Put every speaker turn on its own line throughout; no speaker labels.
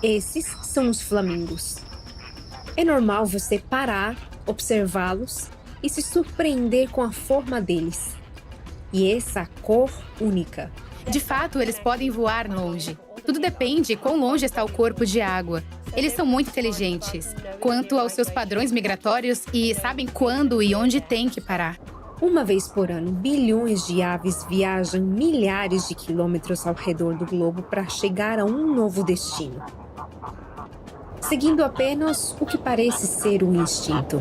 Esses são os flamingos. É normal você parar, observá-los e se surpreender com a forma deles. E essa cor única.
De fato, eles podem voar longe. Tudo depende quão longe está o corpo de água. Eles são muito inteligentes quanto aos seus padrões migratórios e sabem quando e onde tem que parar.
Uma vez por ano, bilhões de aves viajam milhares de quilômetros ao redor do globo para chegar a um novo destino, seguindo apenas o que parece ser o instinto.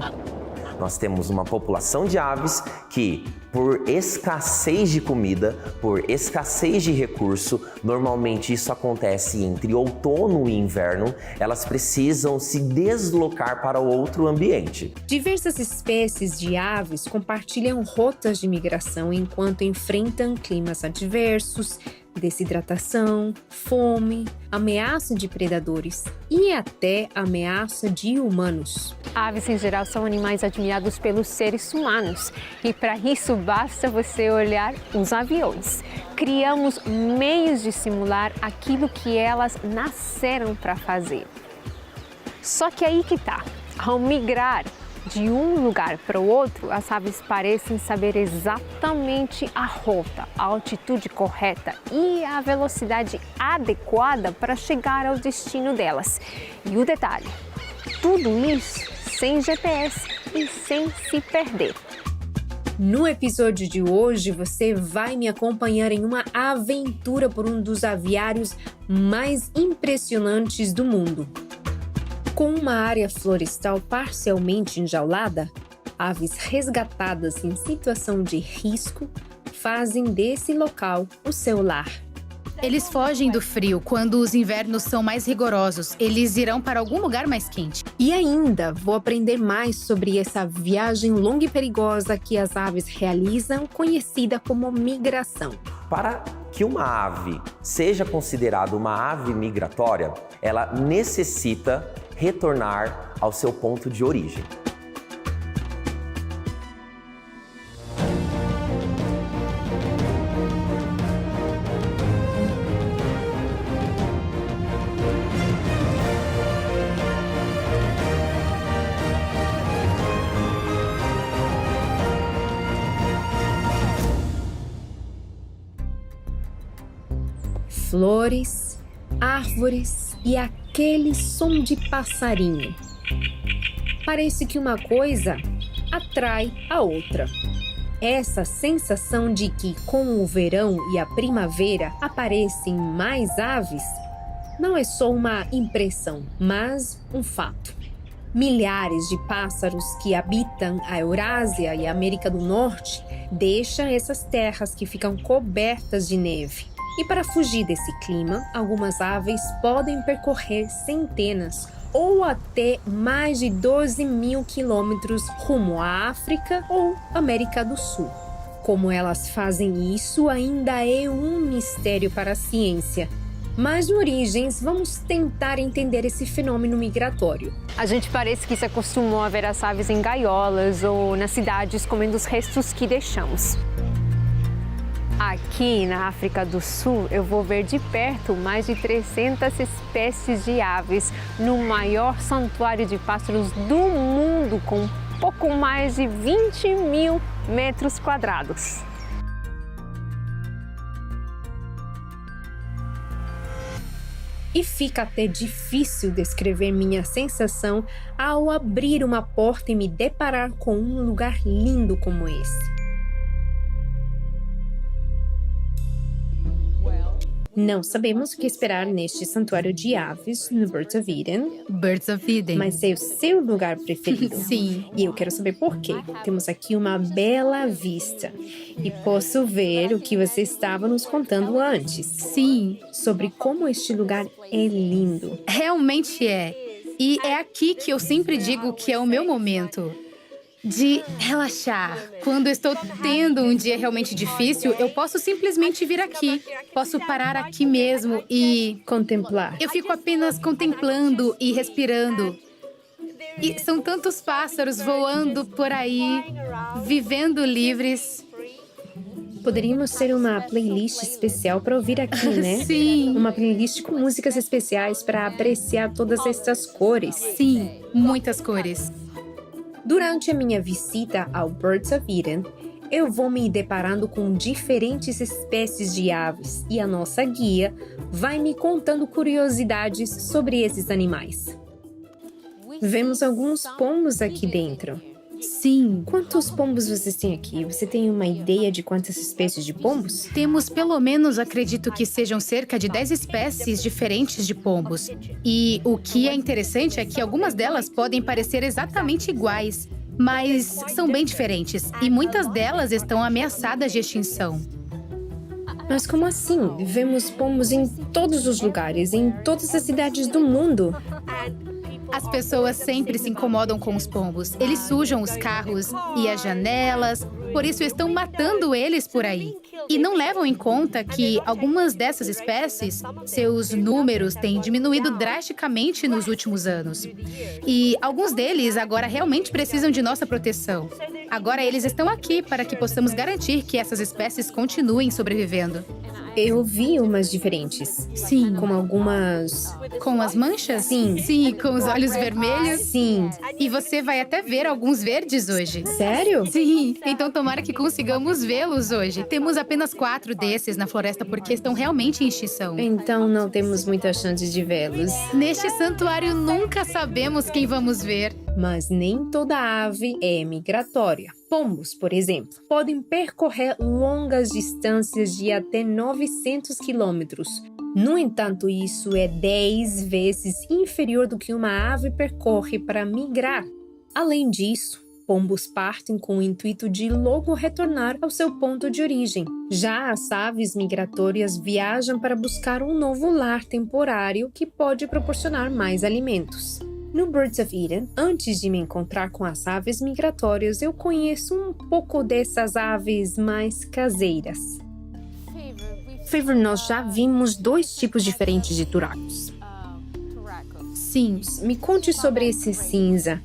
Nós temos uma população de aves que, por escassez de comida, por escassez de recurso, normalmente isso acontece entre outono e inverno, elas precisam se deslocar para outro ambiente.
Diversas espécies de aves compartilham rotas de migração enquanto enfrentam climas adversos, desidratação, fome, ameaça de predadores e até ameaça de humanos.
Aves, em geral, são animais admirados pelos seres humanos e, para isso, basta você olhar os aviões. Criamos meios de simular aquilo que elas nasceram para fazer. Só que aí que tá, ao migrar de um lugar para o outro, as aves parecem saber exatamente a rota, a altitude correta e a velocidade adequada para chegar ao destino delas. E o detalhe, tudo isso sem GPS e sem se perder.
No episódio de hoje, você vai me acompanhar em uma aventura por um dos aviários mais impressionantes do mundo. Com uma área florestal parcialmente enjaulada, aves resgatadas em situação de risco fazem desse local o seu lar.
Eles fogem do frio quando os invernos são mais rigorosos. Eles irão para algum lugar mais quente.
E ainda vou aprender mais sobre essa viagem longa e perigosa que as aves realizam, conhecida como migração.
Para que uma ave seja considerada uma ave migratória, ela necessita retornar ao seu ponto de origem.
Flores, árvores e aquele som de passarinho. Parece que uma coisa atrai a outra. Essa sensação de que com o verão e a primavera aparecem mais aves não é só uma impressão, mas um fato. Milhares de pássaros que habitam a Eurásia e a América do Norte deixam essas terras que ficam cobertas de neve. E para fugir desse clima, algumas aves podem percorrer centenas ou até mais de 12 mil quilômetros rumo à África ou América do Sul. Como elas fazem isso ainda é um mistério para a ciência. Mas no Origens, vamos tentar entender esse fenômeno migratório.
A gente parece que se acostumou a ver as aves em gaiolas ou nas cidades comendo os restos que deixamos. Aqui na África do Sul, eu vou ver de perto mais de 300 espécies de aves no maior santuário de pássaros do mundo, com pouco mais de 20 mil metros quadrados.
E fica até difícil descrever minha sensação ao abrir uma porta e me deparar com um lugar lindo como esse. Não sabemos o que esperar neste santuário de aves no Birds of Eden.
Birds of Eden.
Mas é o seu lugar preferido.
Sim.
E eu quero saber por quê. Temos aqui uma bela vista. E posso ver o que você estava nos contando antes.
Sim.
Sobre como este lugar é lindo.
Realmente é. E é aqui que eu sempre digo que é o meu momento de relaxar. Quando eu estou tendo um dia realmente difícil, eu posso simplesmente vir aqui. Posso parar aqui mesmo e
contemplar.
Eu fico apenas contemplando e respirando. E são tantos pássaros voando por aí, vivendo livres.
Poderíamos ter uma playlist especial para ouvir aqui, né?
Sim.
Uma playlist com músicas especiais para apreciar todas essas cores.
Sim, muitas cores.
Durante a minha visita ao Birds of Eden, eu vou me deparando com diferentes espécies de aves e a nossa guia vai me contando curiosidades sobre esses animais. Vemos alguns pombos aqui dentro.
Sim.
Quantos pombos vocês têm aqui? Você tem uma ideia de quantas espécies de pombos?
Temos pelo menos, acredito que sejam cerca de 10 espécies diferentes de pombos. E o que é interessante é que algumas delas podem parecer exatamente iguais, mas são bem diferentes, e muitas delas estão ameaçadas de extinção.
Mas como assim? Vemos pombos em todos os lugares, em todas as cidades do mundo.
As pessoas sempre se incomodam com os pombos. Eles sujam os carros e as janelas, por isso estão matando eles por aí. E não levam em conta que algumas dessas espécies, seus números têm diminuído drasticamente nos últimos anos. E alguns deles agora realmente precisam de nossa proteção. Agora eles estão aqui para que possamos garantir que essas espécies continuem sobrevivendo.
Eu vi umas diferentes.
Sim.
Com algumas...
Com as manchas?
Sim.
Sim, com os olhos vermelhos?
Sim.
E você vai até ver alguns verdes hoje.
Sério?
Sim, então tomara que consigamos vê-los hoje. Temos apenas 4 desses na floresta porque estão realmente em extinção.
Então não temos muita chance de vê-los.
Neste santuário nunca sabemos quem vamos ver.
Mas nem toda ave é migratória. Pombos, por exemplo, podem percorrer longas distâncias de até 900 quilômetros. No entanto, isso é 10 vezes inferior do que uma ave percorre para migrar. Além disso, pombos partem com o intuito de logo retornar ao seu ponto de origem. Já as aves migratórias viajam para buscar um novo lar temporário que pode proporcionar mais alimentos. No Birds of Eden, antes de me encontrar com as aves migratórias, eu conheço um pouco dessas aves mais caseiras. Favor, nós já vimos 2 tipos diferentes de turacos.
Sim.
Me conte sobre esse cinza.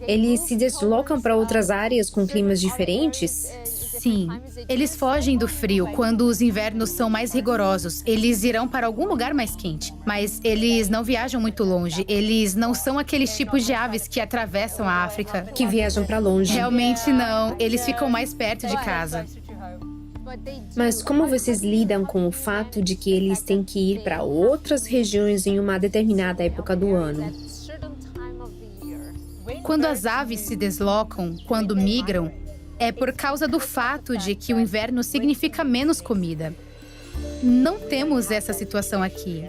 Eles se deslocam para outras áreas com climas diferentes?
Sim. Eles fogem do frio quando os invernos são mais rigorosos. Eles irão para algum lugar mais quente. Mas eles não viajam muito longe. Eles não são aqueles tipos de aves que atravessam a África.
Que viajam para longe.
Realmente não. Eles ficam mais perto de casa.
Mas como vocês lidam com o fato de que eles têm que ir para outras regiões em uma determinada época do ano?
Quando as aves se deslocam, quando migram, é por causa do fato de que o inverno significa menos comida. Não temos essa situação aqui.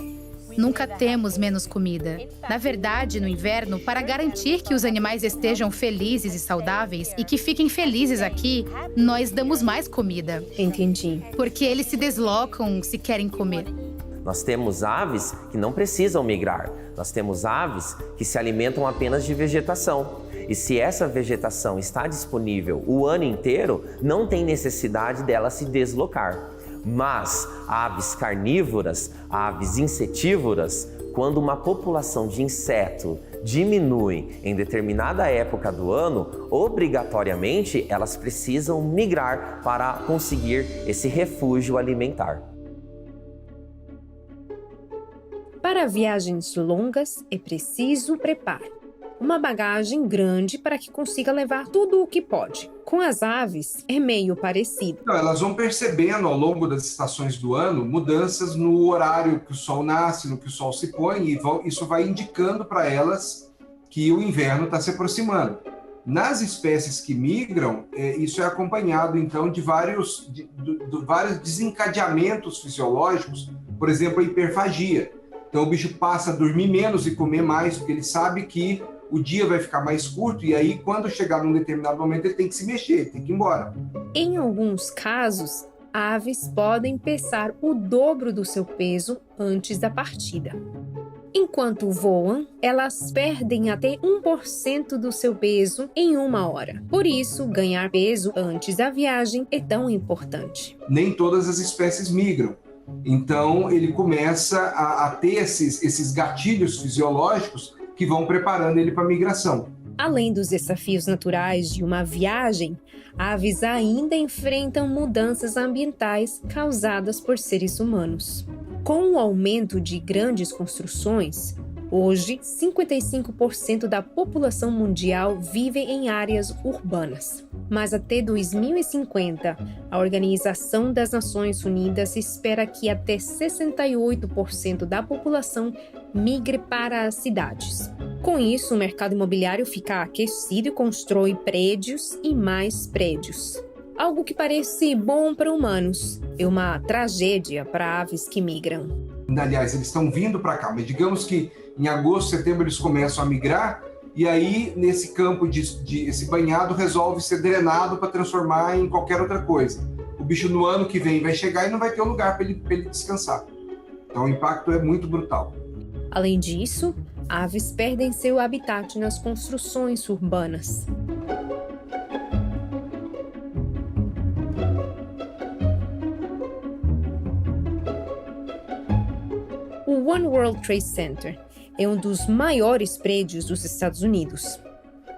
Nunca temos menos comida. Na verdade, no inverno, para garantir que os animais estejam felizes e saudáveis e que fiquem felizes aqui, nós damos mais comida.
Entendi.
Porque eles se deslocam se querem comer.
Nós temos aves que não precisam migrar. Nós temos aves que se alimentam apenas de vegetação. E se essa vegetação está disponível o ano inteiro, não tem necessidade dela se deslocar. Mas aves carnívoras, aves insetívoras, quando uma população de inseto diminui em determinada época do ano, obrigatoriamente elas precisam migrar para conseguir esse refúgio alimentar.
Para viagens longas, é preciso preparo. Uma bagagem grande para que consiga levar tudo o que pode. Com as aves, é meio parecido.
Então, elas vão percebendo ao longo das estações do ano mudanças no horário que o sol nasce, no que o sol se põe, e isso vai indicando para elas que o inverno está se aproximando. Nas espécies que migram, isso é acompanhado então de vários desencadeamentos fisiológicos, por exemplo, a hiperfagia. Então o bicho passa a dormir menos e comer mais, porque ele sabe que o dia vai ficar mais curto e aí, quando chegar num determinado momento, ele tem que se mexer, tem que ir embora.
Em alguns casos, aves podem pesar o dobro do seu peso antes da partida. Enquanto voam, elas perdem até 1% do seu peso em 1 hora. Por isso, ganhar peso antes da viagem é tão importante.
Nem todas as espécies migram. Então, ele começa a ter esses gatilhos fisiológicos que vão preparando ele para a migração.
Além dos desafios naturais de uma viagem, aves ainda enfrentam mudanças ambientais causadas por seres humanos. Com o aumento de grandes construções, hoje 55% da população mundial vive em áreas urbanas. Mas até 2050, a Organização das Nações Unidas espera que até 68% da população migre para as cidades. Com isso, o mercado imobiliário fica aquecido e constrói prédios e mais prédios. Algo que parece bom para humanos é uma tragédia para aves que migram.
Aliás, eles estão vindo para cá, mas digamos que em agosto, setembro eles começam a migrar e aí nesse campo esse banhado resolve ser drenado para transformar em qualquer outra coisa. O bicho no ano que vem vai chegar e não vai ter um lugar para ele descansar. Então o impacto é muito brutal.
Além disso, aves perdem seu habitat nas construções urbanas. O One World Trade Center é um dos maiores prédios dos Estados Unidos.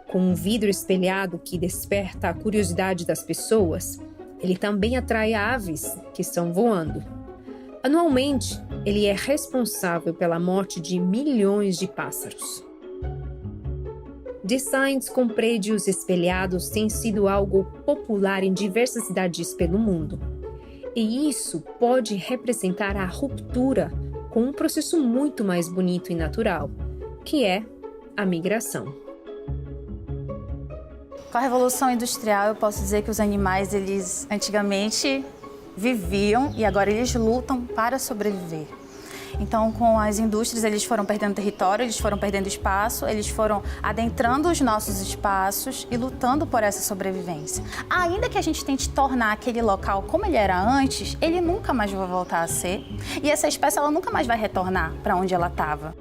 Com um vidro espelhado que desperta a curiosidade das pessoas, ele também atrai aves que estão voando. Anualmente, ele é responsável pela morte de milhões de pássaros. Designs com prédios espelhados têm sido algo popular em diversas cidades pelo mundo. E isso pode representar a ruptura com um processo muito mais bonito e natural, que é a migração.
Com a Revolução Industrial, eu posso dizer que os animais, eles antigamente viviam e agora eles lutam para sobreviver. Então, com as indústrias, eles foram perdendo território, eles foram perdendo espaço, eles foram adentrando os nossos espaços e lutando por essa sobrevivência. Ainda que a gente tente tornar aquele local como ele era antes, ele nunca mais vai voltar a ser. E essa espécie, ela nunca mais vai retornar para onde ela estava.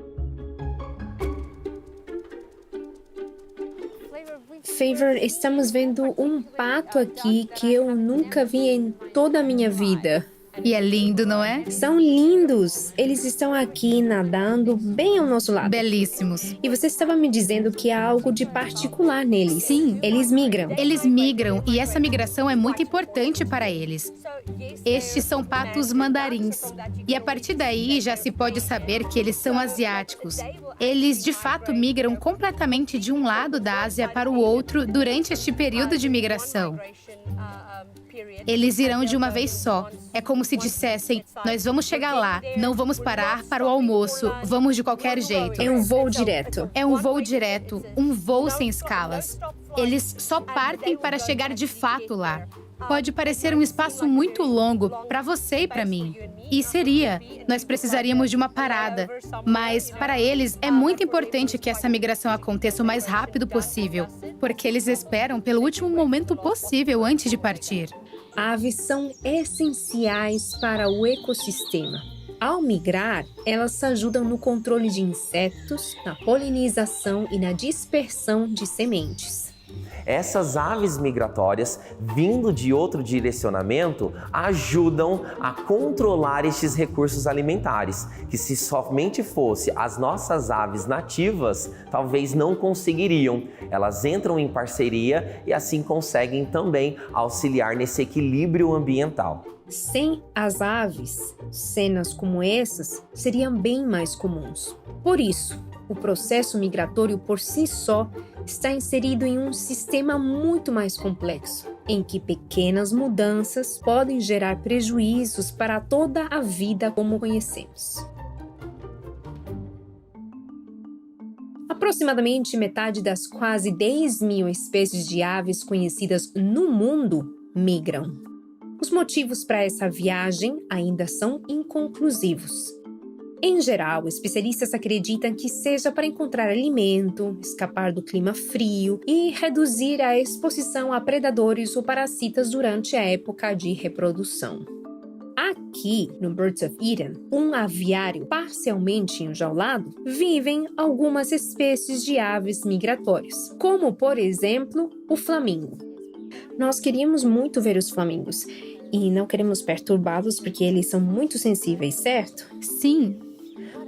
Favor, estamos vendo um pato aqui que eu nunca vi em toda a minha vida.
E é lindo, não é?
São lindos! Eles estão aqui nadando bem ao nosso lado.
Belíssimos.
E você estava me dizendo que há algo de particular neles.
Sim.
Eles migram.
Eles migram e essa migração é muito importante para eles. Estes são patos mandarins. E a partir daí já se pode saber que eles são asiáticos. Eles de fato migram completamente de um lado da Ásia para o outro durante este período de migração. Eles irão de uma vez só. É como se dissessem, nós vamos chegar lá, não vamos parar para o almoço, vamos de qualquer jeito.
É um voo direto.
É um voo direto, um voo sem escalas. Eles só partem para chegar de fato lá. Pode parecer um espaço muito longo para você e para mim. E seria. Nós precisaríamos de uma parada. Mas, para eles, é muito importante que essa migração aconteça o mais rápido possível, porque eles esperam pelo último momento possível antes de partir.
Aves são essenciais para o ecossistema. Ao migrar, elas ajudam no controle de insetos, na polinização e na dispersão de sementes.
Essas aves migratórias, vindo de outro direcionamento, ajudam a controlar estes recursos alimentares, que se somente fosse as nossas aves nativas, talvez não conseguiriam. Elas entram em parceria e assim conseguem também auxiliar nesse equilíbrio ambiental.
Sem as aves, cenas como essas seriam bem mais comuns. Por isso, o processo migratório por si só está inserido em um sistema muito mais complexo, em que pequenas mudanças podem gerar prejuízos para toda a vida como conhecemos. Aproximadamente metade das quase 10 mil espécies de aves conhecidas no mundo migram. Os motivos para essa viagem ainda são inconclusivos. Em geral, especialistas acreditam que seja para encontrar alimento, escapar do clima frio e reduzir a exposição a predadores ou parasitas durante a época de reprodução. Aqui, no Birds of Eden, um aviário parcialmente enjaulado, vivem algumas espécies de aves migratórias, como, por exemplo, o flamingo. Nós queríamos muito ver os flamingos e não queremos perturbá-los porque eles são muito sensíveis, certo?
Sim.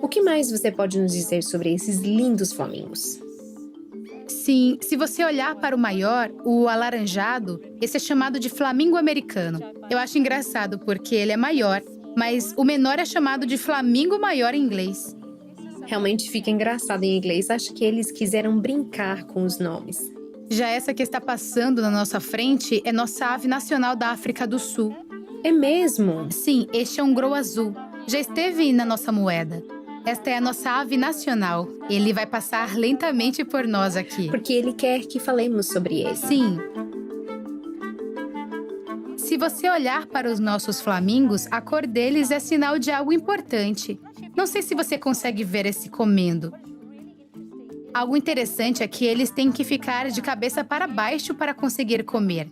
O que mais você pode nos dizer sobre esses lindos flamingos?
Sim, se você olhar para o maior, o alaranjado, esse é chamado de flamingo americano. Eu acho engraçado porque ele é maior, mas o menor é chamado de flamingo maior em inglês.
Realmente fica engraçado em inglês. Acho que eles quiseram brincar com os nomes.
Já essa que está passando na nossa frente é nossa ave nacional da África do Sul.
É mesmo?
Sim, este é um grou azul. Já esteve na nossa moeda. Esta é a nossa ave nacional. Ele vai passar lentamente por nós aqui.
Porque ele quer que falemos sobre ele.
Sim. Se você olhar para os nossos flamingos, a cor deles é sinal de algo importante. Não sei se você consegue ver esse comendo. Algo interessante é que eles têm que ficar de cabeça para baixo para conseguir comer.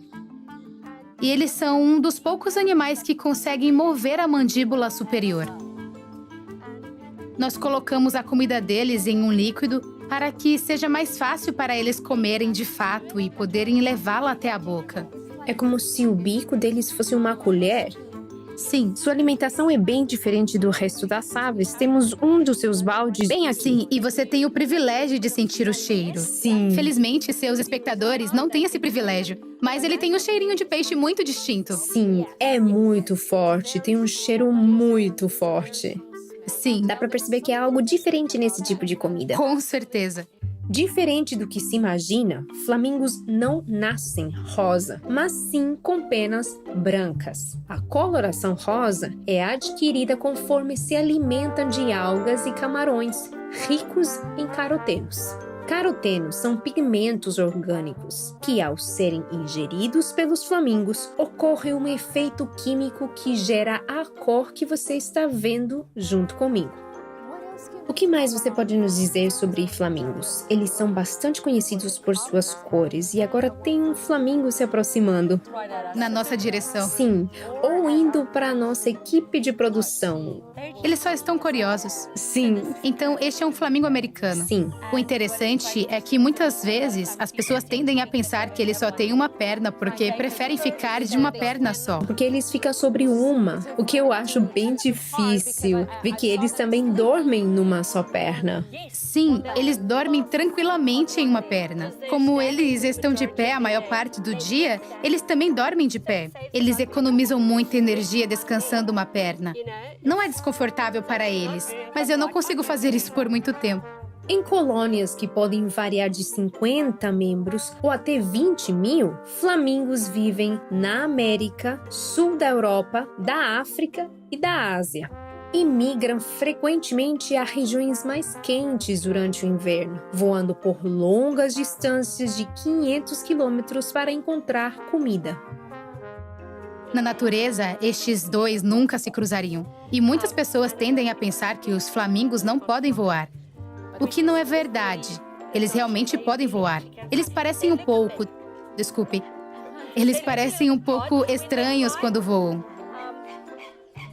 E eles são um dos poucos animais que conseguem mover a mandíbula superior. Nós colocamos a comida deles em um líquido para que seja mais fácil para eles comerem de fato e poderem levá-la até a boca.
É como se o bico deles fosse uma colher.
Sim.
Sua alimentação é bem diferente do resto das aves. Temos um dos seus baldes bem aqui.
Sim, e você tem o privilégio de sentir o cheiro.
Sim.
Felizmente, seus espectadores não têm esse privilégio, mas ele tem um cheirinho de peixe muito distinto.
Sim, é muito forte. Tem um cheiro muito forte.
Sim.
Dá pra perceber que é algo diferente nesse tipo de comida.
Com certeza.
Diferente do que se imagina, flamingos não nascem rosa, mas sim com penas brancas. A coloração rosa é adquirida conforme se alimentam de algas e camarões, ricos em carotenos. Carotenos são pigmentos orgânicos que, ao serem ingeridos pelos flamingos, ocorre um efeito químico que gera a cor que você está vendo junto comigo. O que mais você pode nos dizer sobre flamingos? Eles são bastante conhecidos por suas cores e agora tem um flamingo se aproximando.
Na nossa direção.
Sim, ou indo para a nossa equipe de produção.
Eles só estão curiosos.
Sim.
Então, este é um flamingo americano.
Sim.
O interessante é que muitas vezes as pessoas tendem a pensar que ele só tem uma perna porque preferem ficar de uma perna só.
Porque eles ficam sobre uma, o que eu acho bem difícil. Ver que eles também dormem numa só perna.
Sim, eles dormem tranquilamente em uma perna. Como eles estão de pé a maior parte do dia, eles também dormem de pé. Eles economizam muita energia descansando uma perna. Não é desconfortável para eles, mas eu não consigo fazer isso por muito tempo.
Em colônias que podem variar de 50 membros ou até 20 mil, flamingos vivem na América, sul da Europa, da África e da Ásia. E migram frequentemente a regiões mais quentes durante o inverno, voando por longas distâncias de 500 quilômetros para encontrar comida.
Na natureza, estes dois nunca se cruzariam. E muitas pessoas tendem a pensar que os flamingos não podem voar. O que não é verdade. Eles realmente podem voar. Eles parecem um pouco estranhos quando voam.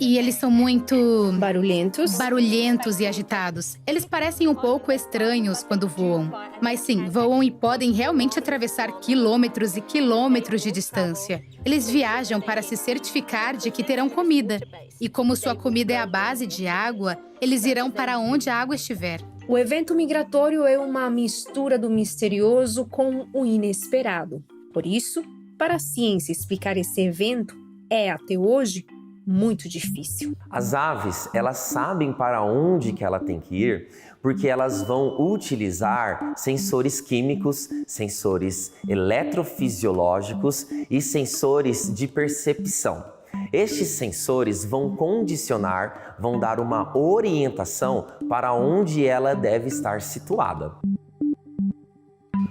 E eles são muito barulhentos e agitados. Eles parecem um pouco estranhos quando voam. Mas sim, voam e podem realmente atravessar quilômetros e quilômetros de distância. Eles viajam para se certificar de que terão comida. E como sua comida é a base de água, eles irão para onde a água estiver.
O evento migratório é uma mistura do misterioso com o inesperado. Por isso, para a ciência explicar esse evento é, até hoje, muito difícil.
As aves, elas sabem para onde que ela tem que ir, porque elas vão utilizar sensores químicos, sensores eletrofisiológicos e sensores de percepção. Estes sensores vão condicionar, vão dar uma orientação para onde ela deve estar situada.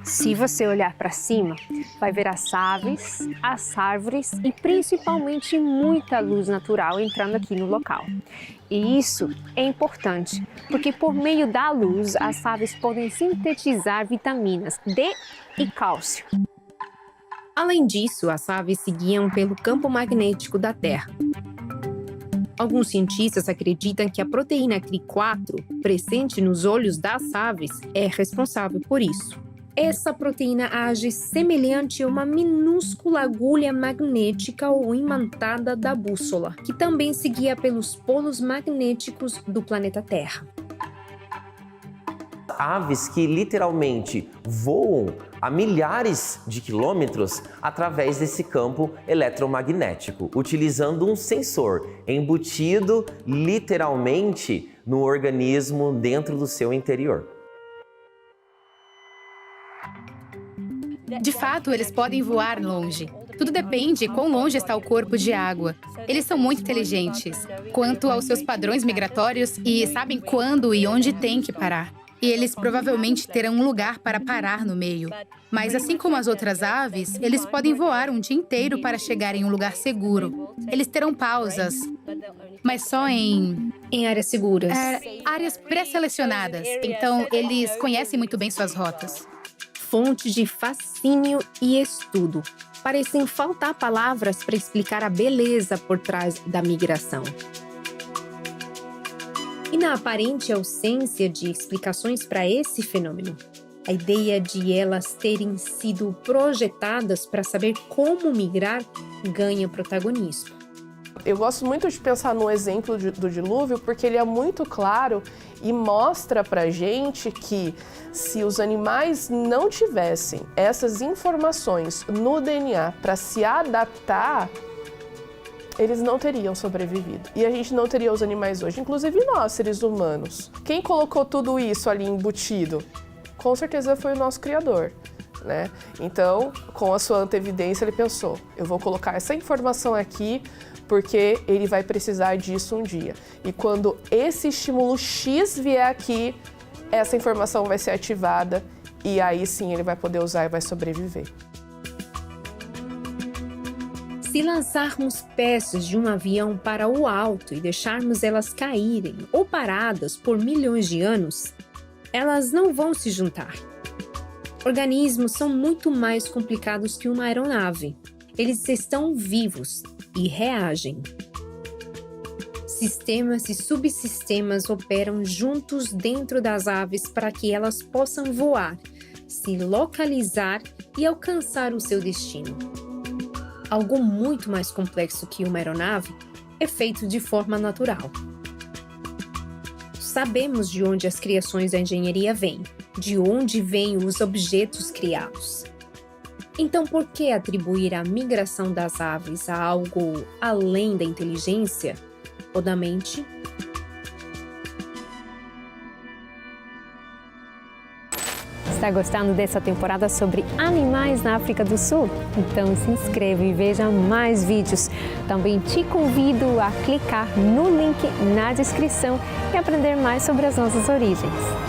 Se você olhar para cima, vai ver as aves, as árvores e principalmente muita luz natural entrando aqui no local. E isso é importante, porque por meio da luz, as aves podem sintetizar vitaminas D e cálcio.
Além disso, as aves se guiam pelo campo magnético da Terra. Alguns cientistas acreditam que a proteína CRI4, presente nos olhos das aves, é responsável por isso. Essa proteína age semelhante a uma minúscula agulha magnética ou imantada da bússola, que também se guia pelos polos magnéticos do planeta Terra.
aves que literalmente voam a milhares de quilômetros através desse campo eletromagnético, utilizando um sensor embutido literalmente no organismo dentro do seu interior.
De fato, eles podem voar longe. Tudo depende de quão longe está o corpo de água. Eles são muito inteligentes quanto aos seus padrões migratórios e sabem quando e onde tem que parar. E eles provavelmente terão um lugar para parar no meio. Mas assim como as outras aves, eles podem voar um dia inteiro para chegar em um lugar seguro. Eles terão pausas, mas só em
Em áreas seguras.
áreas pré-selecionadas. Então, eles conhecem muito bem suas rotas.
Fonte de fascínio e estudo. Parecem faltar palavras para explicar a beleza por trás da migração. E na aparente ausência de explicações para esse fenômeno, a ideia de elas terem sido projetadas para saber como migrar ganha protagonismo.
Eu gosto muito de pensar no exemplo do dilúvio porque ele é muito claro e mostra pra gente que se os animais não tivessem essas informações no DNA para se adaptar, eles não teriam sobrevivido. E a gente não teria os animais hoje, inclusive nós, seres humanos. Quem colocou tudo isso ali embutido? Com certeza foi o nosso Criador, né? Então, com a sua antevidência, ele pensou, eu vou colocar essa informação aqui porque ele vai precisar disso um dia. E quando esse estímulo X vier aqui, essa informação vai ser ativada e aí sim ele vai poder usar e vai sobreviver.
Se lançarmos peças de um avião para o alto e deixarmos elas caírem ou paradas por milhões de anos, elas não vão se juntar. Organismos são muito mais complicados que uma aeronave. Eles estão vivos e reagem. Sistemas e subsistemas operam juntos dentro das aves para que elas possam voar, se localizar e alcançar o seu destino. Algo muito mais complexo que uma aeronave é feito de forma natural. Sabemos de onde as criações da engenharia vêm, de onde vêm os objetos criados. Então, por que atribuir a migração das aves a algo além da inteligência ou da mente?
Está gostando dessa temporada sobre animais na África do Sul? Então se inscreva e veja mais vídeos. Também te convido a clicar no link na descrição e aprender mais sobre as nossas origens.